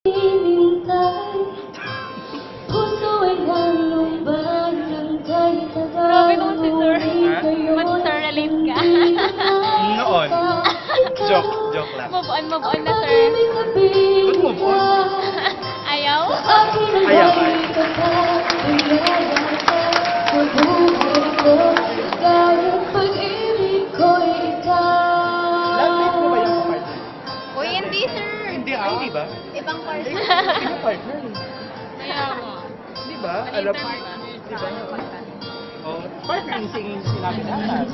hinintay, puso ay nanumbay ng Grabe naman si Sir. Ba't Sir relate ka? Noon. Joke lang. Move on na Sir. Ba't move on? Ayaw? Ayaw. Love mo ba yung partner? Uy, hindi Sir. Hindi di ba? Ibang partner. Yung partner eh. Kaya mo. Di ba? Alam mo, di ba? Oh, partner yung sinabi natin.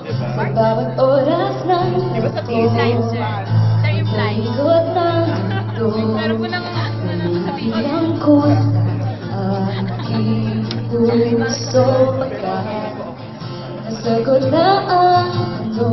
Di ba? Bawat oras ng Di ba sa thesis? Live Sir. Sir, reply. ikot ng mundo. Pero mo nang sabihin. Bilang ko ang aking puso pagka nasagot na ang mundo.